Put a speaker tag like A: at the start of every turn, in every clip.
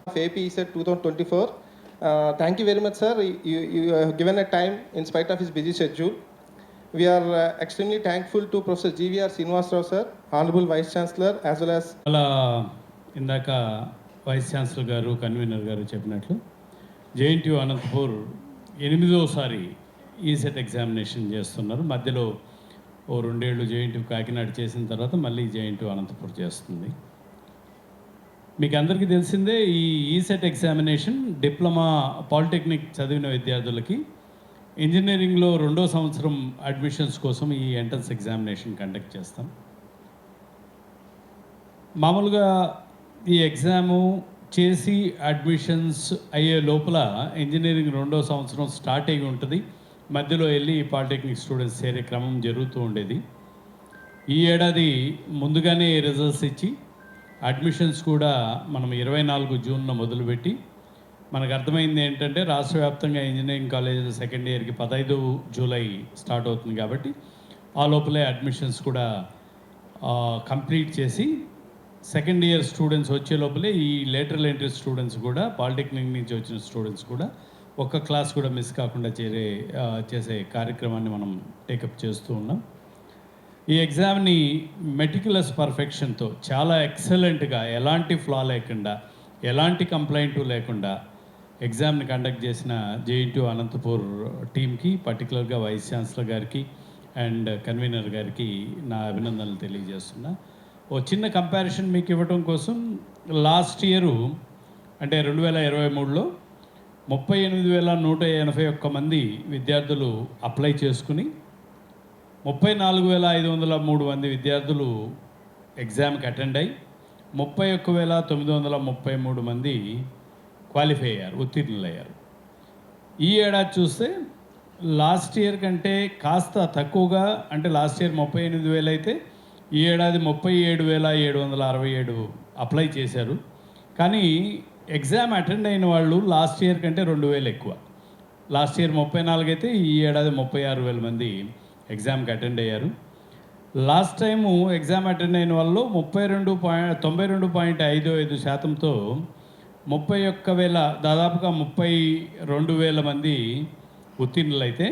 A: of AP ESET 2024. Thank you very much, sir. You have given a time in spite of his busy schedule. We are extremely thankful to Professor GVR Srinivasrao, sir, Honorable Vice Chancellor, as well as
B: అలా ఇందాక vice chancellor గారు convener గారు చెప్పినట్లు JNTU Anantapur 8వసారి ECET examination చేస్తున్నారు. మధ్యలో ఓ 2 ఏళ్ళు JNTU Kakinada చేసిన తర్వాత మళ్ళీ జేఎన్టీయూ అనంతపూర్ చేస్తుంది. మీకు అందరికీ తెలిసిందే ఈ ఈసెట్ ఎగ్జామినేషన్ డిప్లొమా పాలిటెక్నిక్ చదివిన విద్యార్థులకి ఇంజనీరింగ్లో 2వ సంవత్సరం అడ్మిషన్స్ కోసం ఈ ఎంట్రన్స్ ఎగ్జామినేషన్ కండక్ట్ చేస్తాం. మామూలుగా ఈ ఎగ్జాము చేసి అడ్మిషన్స్ అయ్యే లోపల ఇంజనీరింగ్ 2వ సంవత్సరం స్టార్ట్ అయ్యి ఉంటుంది. మధ్యలో వెళ్ళి పాలిటెక్నిక్ స్టూడెంట్స్ చేరే క్రమం జరుగుతూ ఉండేది. ఈ ఏడాది ముందుగానే రిజల్ట్స్ ఇచ్చి అడ్మిషన్స్ కూడా మనం 24 జూన్లో మొదలుపెట్టి, మనకు అర్థమైంది ఏంటంటే రాష్ట్ర వ్యాప్తంగా ఇంజనీరింగ్ కాలేజీలు సెకండ్ ఇయర్కి 15 జూలై స్టార్ట్ అవుతుంది కాబట్టి ఆ లోపలే అడ్మిషన్స్ కూడా కంప్లీట్ చేసి సెకండ్ ఇయర్ స్టూడెంట్స్ వచ్చే లోపలే ఈ లేటరల్ ఎంట్రీ స్టూడెంట్స్ కూడా పాలిటెక్నిక్ నుంచి వచ్చిన స్టూడెంట్స్ కూడా ఒక్క క్లాస్ కూడా మిస్ కాకుండా చేసే కార్యక్రమాన్ని మనం టేకప్ చేస్తూ ఉన్నాం. ఈ ఎగ్జామ్ని మెటిక్యులస్ పర్ఫెక్షన్తో చాలా ఎక్సలెంట్గా, ఎలాంటి ఫ్లా లేకుండా, ఎలాంటి కంప్లైంట్ లేకుండా ఎగ్జామ్ని కండక్ట్ చేసిన జేఎన్టీయూ అనంతపూర్ టీమ్కి, పర్టికులర్గా వైస్ ఛాన్సలర్ గారికి అండ్ కన్వీనర్ గారికి నా అభినందనలు తెలియజేస్తున్నా. ఓ చిన్న కంపారిజన్ మీకు ఇవ్వడం కోసం, లాస్ట్ ఇయరు అంటే 2023లో 38,181 మంది విద్యార్థులు అప్లై చేసుకుని 34,503 మంది విద్యార్థులు ఎగ్జామ్కి అటెండ్ అయ్యి 31,933 మంది క్వాలిఫై అయ్యారు, ఉత్తీర్ణులయ్యారు. ఈ ఏడాది చూస్తే లాస్ట్ ఇయర్ కంటే కాస్త తక్కువగా, అంటే లాస్ట్ ఇయర్ 38,000 అయితే ఈ ఏడాది 37,767 అప్లై చేశారు. కానీ ఎగ్జామ్ అటెండ్ అయిన వాళ్ళు లాస్ట్ ఇయర్ కంటే 2,000 ఎక్కువ. లాస్ట్ ఇయర్ 34 అయితే ఈ ఏడాది 36,000 మంది ఎగ్జామ్కి అటెండ్ అయ్యారు. లాస్ట్ టైము ఎగ్జామ్ అటెండ్ అయిన వాళ్ళు 92.55% 31,000, దాదాపుగా 32,000 మంది ఉత్తీర్ణులైతే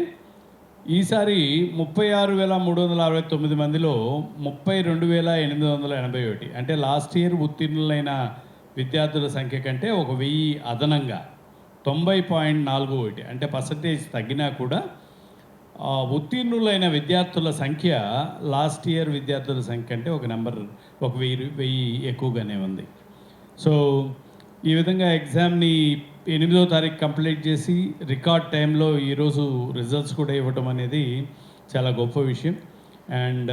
B: ఈసారి 36,369 మందిలో 32,881, అంటే లాస్ట్ ఇయర్ ఉత్తీర్ణులైన విద్యార్థుల సంఖ్య కంటే 1,000 అదనంగా 90.41, అంటే పర్సంటేజ్ తగ్గినా కూడా ఉత్తీర్ణులైన విద్యార్థుల సంఖ్య లాస్ట్ ఇయర్ విద్యార్థుల సంఖ్య కంటే 1,000 ఎక్కువగానే ఉంది. సో ఈ విధంగా ఎగ్జామ్ని 8వ తారీఖు కంప్లీట్ చేసి రికార్డ్ టైంలో ఈరోజు రిజల్ట్స్ కూడా ఇవ్వటం అనేది చాలా గొప్ప విషయం. అండ్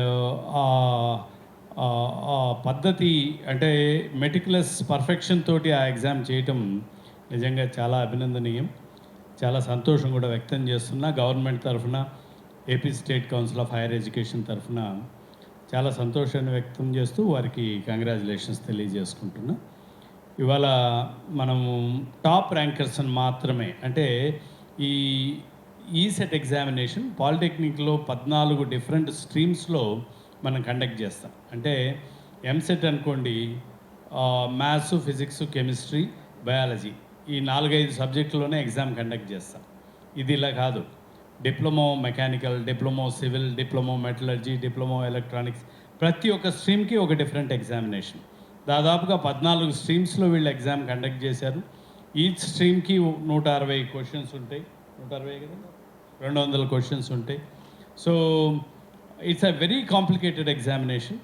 B: ఆ పద్ధతి, అంటే మెటిక్యులస్ పర్ఫెక్షన్ తోటి ఆ ఎగ్జామ్ చేయటం నిజంగా చాలా అభినందనీయం. చాలా సంతోషం కూడా వ్యక్తం చేస్తున్నా. గవర్నమెంట్ తరఫున, AP state council of higher education తరఫున చాలా సంతోషాన్ని వ్యక్తం చేస్తూ వారికి కంగ్రాచులేషన్స్ తెలియజేసుకుంటున్నా. ఇవాళ మనము టాప్ ర్యాంకర్స్ మాత్రమే, అంటే ఈ ఈసెట్ ఎగ్జామినేషన్ పాలిటెక్నిక్లో 14 డిఫరెంట్ స్ట్రీమ్స్లో మనం కండక్ట్ చేస్తాం. అంటే ఎంసెట్ అనుకోండి, మ్యాథ్స్, ఫిజిక్స్, కెమిస్ట్రీ, బయాలజీ, ఈ 4-5 సబ్జెక్టులోనే ఎగ్జామ్ కండక్ట్ చేస్తాం. ఇది ఇలా కాదు, diploma mechanical, diploma civil, diploma metallurgy, diploma electronics, ప్రతి ఒక్క స్ట్రీమ్కి ఒక డిఫరెంట్ ఎగ్జామినేషన్. దాదాపుగా 14 స్ట్రీమ్స్లో వీళ్ళు ఎగ్జామ్ కండక్ట్ చేశారు. ఈచ్ స్ట్రీమ్కి 160 క్వశ్చన్స్ ఉంటాయి. 160 కదా, 200 క్వశ్చన్స్ ఉంటాయి. So it's a very complicated examination.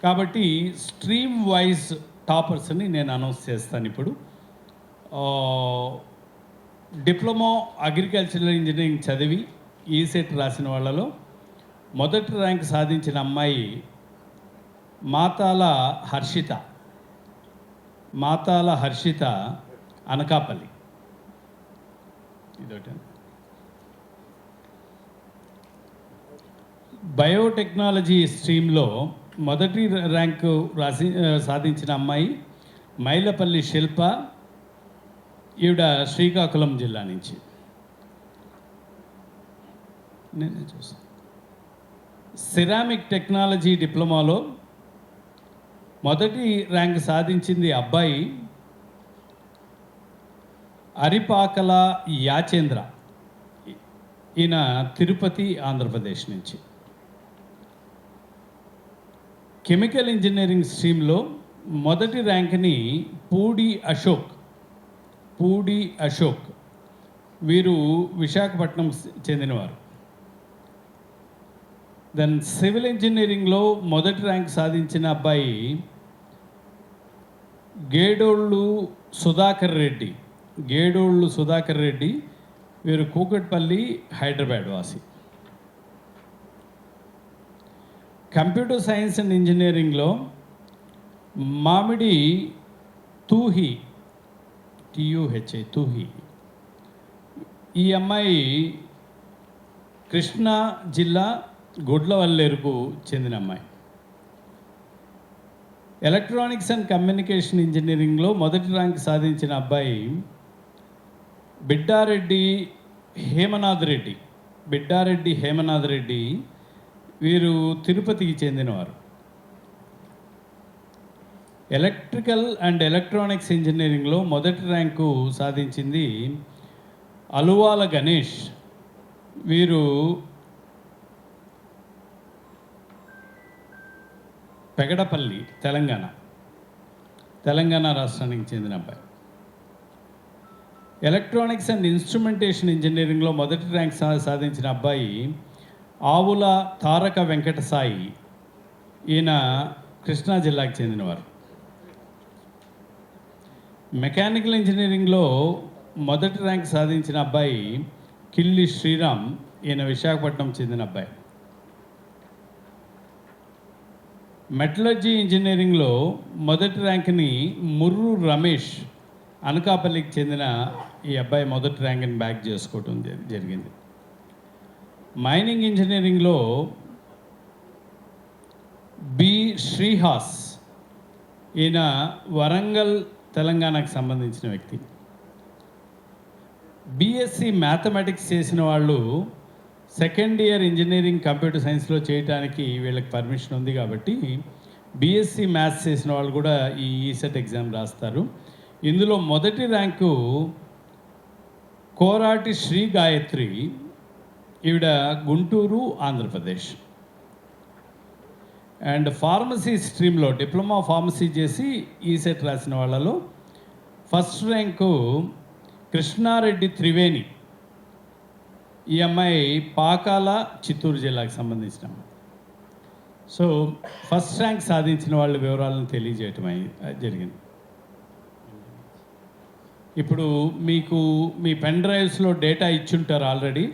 B: కాబట్టి స్ట్రీమ్ వైజ్ టాపర్స్ని నేను అనౌన్స్ చేస్తాను ఇప్పుడు. డిప్లొమా అగ్రికల్చరల్ ఇంజనీరింగ్ చదివి ఈసెట్ రాసిన వాళ్ళలో మొదటి ర్యాంక్ సాధించిన అమ్మాయి మాతాల హర్షిత అనకాపల్లి. ఇదొకటి. బయోటెక్నాలజీ స్ట్రీమ్లో మొదటి ర్యాంకు సాధించిన అమ్మాయి మైలపల్లి శిల్ప, ఈవిడ శ్రీకాకుళం జిల్లా నుంచి. నేనే చూస్తాను. సిరామిక్ టెక్నాలజీ డిప్లొమాలో మొదటి ర్యాంక్ సాధించింది అబ్బాయి అరిపాకల యాచేంద్ర. ఈయన తిరుపతి, ఆంధ్రప్రదేశ్ నుంచి. కెమికల్ ఇంజనీరింగ్ స్ట్రీమ్లో మొదటి ర్యాంక్ని పూడి అశోక్ వీరు విశాఖపట్నం చెందినవారు. దెన్ సివిల్ ఇంజనీరింగ్లో మొదటి ర్యాంక్ సాధించిన అబ్బాయి గేడోళ్ళు సుధాకర్ రెడ్డి, వీరు కూకట్పల్లి, హైదరాబాద్ వాసి. కంప్యూటర్ సైన్స్ అండ్ ఇంజనీరింగ్లో మామిడి తూహి ఈ అమ్మాయి కృష్ణా జిల్లా గుడ్లవల్లేరుకు చెందిన అమ్మాయి. ఎలక్ట్రానిక్స్ అండ్ కమ్యూనికేషన్ ఇంజనీరింగ్లో మొదటి ర్యాంక్ సాధించిన అబ్బాయి బిడ్డారెడ్డి హేమనాథ్ రెడ్డి, వీరు తిరుపతికి చెందినవారు. ఎలక్ట్రికల్ అండ్ ఎలక్ట్రానిక్స్ ఇంజనీరింగ్లో మొదటి ర్యాంకు సాధించింది అలువాల గణేష్, వీరు పెగడపల్లి, తెలంగాణ రాష్ట్రానికి చెందిన అబ్బాయి. ఎలక్ట్రానిక్స్ అండ్ ఇన్స్ట్రుమెంటేషన్ ఇంజనీరింగ్లో మొదటి ర్యాంక్ సాధించిన అబ్బాయి ఆవుల తారక వెంకట సాయి, ఈయన కృష్ణా జిల్లాకు చెందినవారు. మెకానికల్ ఇంజనీరింగ్లో మొదటి ర్యాంక్ సాధించిన అబ్బాయి కిల్లి శ్రీరామ్, ఈయన విశాఖపట్నం చెందిన అబ్బాయి. మెటలర్జీ ఇంజనీరింగ్లో మొదటి ర్యాంక్ని ముర్రు రమేష్, అనకాపల్లికి చెందిన ఈ అబ్బాయి మొదటి ర్యాంక్ని బ్యాక్ చేసుకోవటం జరిగింది. మైనింగ్ ఇంజనీరింగ్లో బి శ్రీహాస్, ఈయన వరంగల్, తెలంగాణకు సంబంధించిన వ్యక్తి. బీఎస్సీ మ్యాథమెటిక్స్ చేసిన వాళ్ళు సెకండ్ ఇయర్ ఇంజనీరింగ్ కంప్యూటర్ సైన్స్లో చేయడానికి వీళ్ళకి పర్మిషన్ ఉంది కాబట్టి బీఎస్సీ మ్యాథ్స్ చేసిన వాళ్ళు కూడా ఈ ఈసెట్ ఎగ్జామ్ రాస్తారు. ఇందులో మొదటి ర్యాంకు కోరాటి శ్రీ గాయత్రి, ఈవిడ Guntur, Andhra Pradesh. And pharmacy స్ట్రీమ్లో diploma pharmacy చేసి ఈసెట్ రాసిన వాళ్ళలో ఫస్ట్ ర్యాంకు కృష్ణారెడ్డి త్రివేణి, ఈ అమ్మాయి పాకాల, చిత్తూరు జిల్లాకు సంబంధించిన అమ్మాయి. సో ఫస్ట్ ర్యాంక్ సాధించిన వాళ్ళ వివరాలను తెలియజేయటం జరిగింది. ఇప్పుడు మీకు మీ పెన్ డ్రైవ్స్లో డేటా ఇచ్చుంటారు ఆల్రెడీ,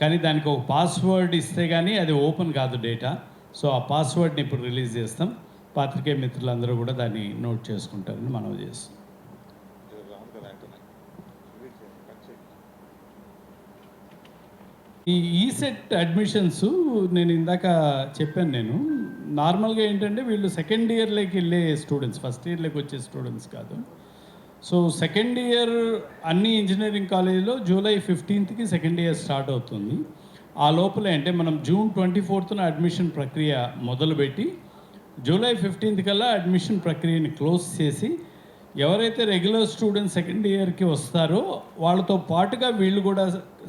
B: కానీ దానికి ఒక పాస్వర్డ్ ఇస్తే కానీ అది ఓపెన్ కాదు డేటా. సో ఆ పాస్వర్డ్ని ఇప్పుడు రిలీజ్ చేస్తాం. పాత్రికేయ మిత్రులందరూ కూడా దాన్ని నోట్ చేసుకుంటారని మనం చేస్తాం. ఈ ఈసెట్ అడ్మిషన్స్ నేను ఇందాక చెప్పాను. నార్మల్గా ఏంటంటే వీళ్ళు సెకండ్ ఇయర్లోకి వెళ్ళే స్టూడెంట్స్, ఫస్ట్ ఇయర్లోకి వచ్చే స్టూడెంట్స్ కాదు. సో సెకండ్ ఇయర్ అన్ని ఇంజనీరింగ్ కాలేజీలో జూలై 15కి సెకండ్ ఇయర్ స్టార్ట్ అవుతుంది. ఆ లోపలే అంటే మనం జూన్ 24న అడ్మిషన్ ప్రక్రియ మొదలుపెట్టి జూలై 15th కల్లా అడ్మిషన్ ప్రక్రియని క్లోజ్ చేసి ఎవరైతే రెగ్యులర్ స్టూడెంట్స్ సెకండ్ ఇయర్కి వస్తారో వాళ్ళతో పాటుగా వీళ్ళు కూడా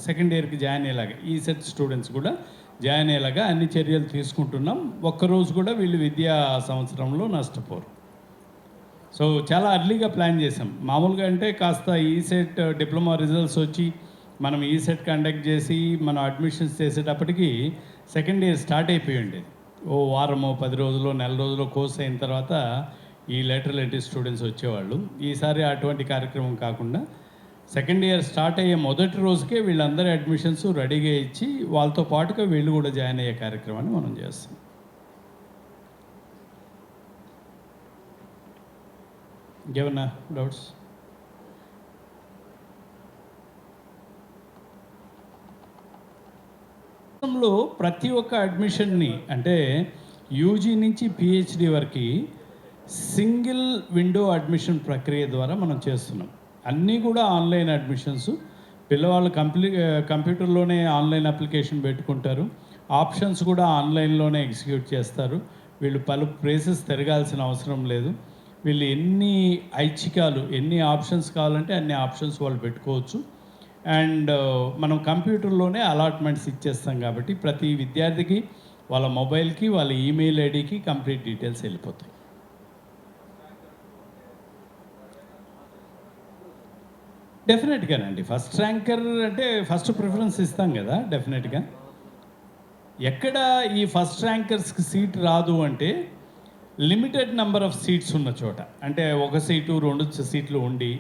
B: సెకండ్ ఇయర్కి జాయిన్ అయ్యేలాగా, ఈ సెట్ స్టూడెంట్స్ కూడా జాయిన్ అయ్యేలాగా అన్ని చర్యలు తీసుకుంటున్నాం. ఒక్కరోజు కూడా వీళ్ళు విద్యా సంవత్సరంలో నష్టపోరు. సో చాలా అర్లీగా ప్లాన్ చేసాం. మామూలుగా అంటే కాస్త ఈసెట్ డిప్లొమా రిజల్ట్స్ వచ్చి మనం ఈసెట్ కండక్ట్ చేసి మనం అడ్మిషన్స్ చేసేటప్పటికి సెకండ్ ఇయర్ స్టార్ట్ అయిపోయి ఉండేది. ఓ వారమో 10 రోజులు, నెల రోజులు కోర్స్ అయిన తర్వాత ఈ లేటరల్ ఎంట్రీ స్టూడెంట్స్ వచ్చేవాళ్ళు. ఈసారి అటువంటి కార్యక్రమం కాకుండా సెకండ్ ఇయర్ స్టార్ట్ అయ్యే మొదటి రోజుకే వీళ్ళందరి అడ్మిషన్స్ రెడీగా ఇచ్చి వాళ్ళతో పాటుగా వీళ్ళు కూడా జాయిన్ అయ్యే కార్యక్రమాన్ని మనం చేస్తాం. ఇంకేమన్నా డౌట్స్? ప్రతి ఒక్క అడ్మిషన్ని అంటే యూజీ నుంచి పిహెచ్డి వరకు సింగిల్ విండో అడ్మిషన్ ప్రక్రియ ద్వారా మనం చేస్తున్నాం. అన్నీ కూడా ఆన్లైన్ అడ్మిషన్స్. పిల్లవాళ్ళు కంప్యూటర్లోనే ఆన్లైన్ అప్లికేషన్ పెట్టుకుంటారు. ఆప్షన్స్ కూడా ఆన్లైన్లోనే ఎగ్జిక్యూట్ చేస్తారు. వీళ్ళు పలు ప్లేసెస్ తిరగాల్సిన అవసరం లేదు. వీళ్ళు ఎన్ని ఐచ్ఛికాలు, ఎన్ని ఆప్షన్స్ కావాలంటే అన్ని ఆప్షన్స్ వాళ్ళు పెట్టుకోవచ్చు. అండ్ మనం కంప్యూటర్లోనే అలాట్మెంట్స్ ఇచ్చేస్తాం కాబట్టి ప్రతి విద్యార్థికి వాళ్ళ మొబైల్కి, వాళ్ళ ఈమెయిల్ ఐడికి కంప్లీట్ డీటెయిల్స్ వెళ్ళిపోతాయి. డెఫినెట్గానండి. ఫస్ట్ ర్యాంకర్ అంటే ఫస్ట్ ప్రిఫరెన్స్ ఇస్తాం కదా, డెఫినెట్గా. ఎక్కడ ఈ ఫస్ట్ ర్యాంకర్స్కి సీట్ రాదు అంటే లిమిటెడ్ నెంబర్ ఆఫ్ సీట్స్ ఉన్న చోట, అంటే ఒక సీటు 2 సీట్లు ఉండి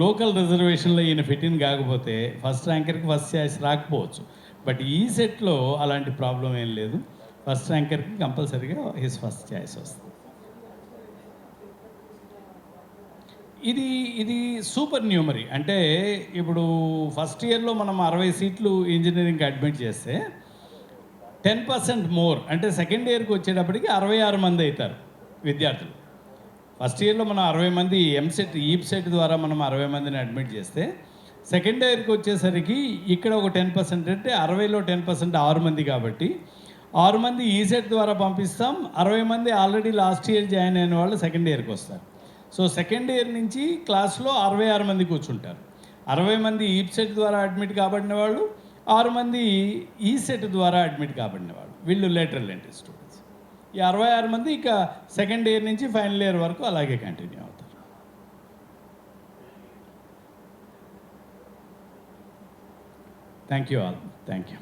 B: లోకల్ రిజర్వేషన్లో ఈయన ఫిట్ ఇన్ కాకపోతే ఫస్ట్ ర్యాంకర్కి ఫస్ట్ ఛాయిస్ రాకపోవచ్చు. బట్ ఈ సెట్లో అలాంటి ప్రాబ్లం ఏం లేదు. ఫస్ట్ ర్యాంకర్కి కంపల్సరీగా హిస్ ఫస్ట్ ఛాయిస్ వస్తుంది. ఇది సూపర్ న్యూమరీ. అంటే ఇప్పుడు ఫస్ట్ ఇయర్లో మనం 60 సీట్లు ఇంజనీరింగ్కి అడ్మిట్ చేస్తే 10% మోర్, అంటే సెకండ్ ఇయర్కి వచ్చేటప్పటికి 66 మంది అవుతారు విద్యార్థులు. ఫస్ట్ ఇయర్లో మనం 60 మంది ఎంసెట్, ఈప్సెట్ ద్వారా మనం 60 మందిని అడ్మిట్ చేస్తే సెకండ్ ఇయర్కి వచ్చేసరికి ఇక్కడ ఒక 10%, అంటే 60లో 10% 6 మంది, కాబట్టి 6 మంది ఈసెట్ ద్వారా పంపిస్తాం. 60 మంది ఆల్రెడీ లాస్ట్ ఇయర్ జాయిన్ అయిన వాళ్ళు సెకండ్ ఇయర్కి వస్తారు. సో సెకండ్ ఇయర్ నుంచి క్లాస్లో 66 మంది కూర్చుంటారు. 60 మంది ఈప్సెట్ ద్వారా అడ్మిట్ కాబడిన వాళ్ళు, 6 మంది ఈసెట్ ద్వారా అడ్మిట్ కాబడిన వాళ్ళు, వీళ్ళు లేటరల్ ఎంట్రీ స్టూడెంట్స్. ఈ 66 మంది ఇక సెకండ్ ఇయర్ నుంచి ఫైనల్ ఇయర్ వరకు అలాగే కంటిన్యూ అవుతారు. Thank you all. Thank you.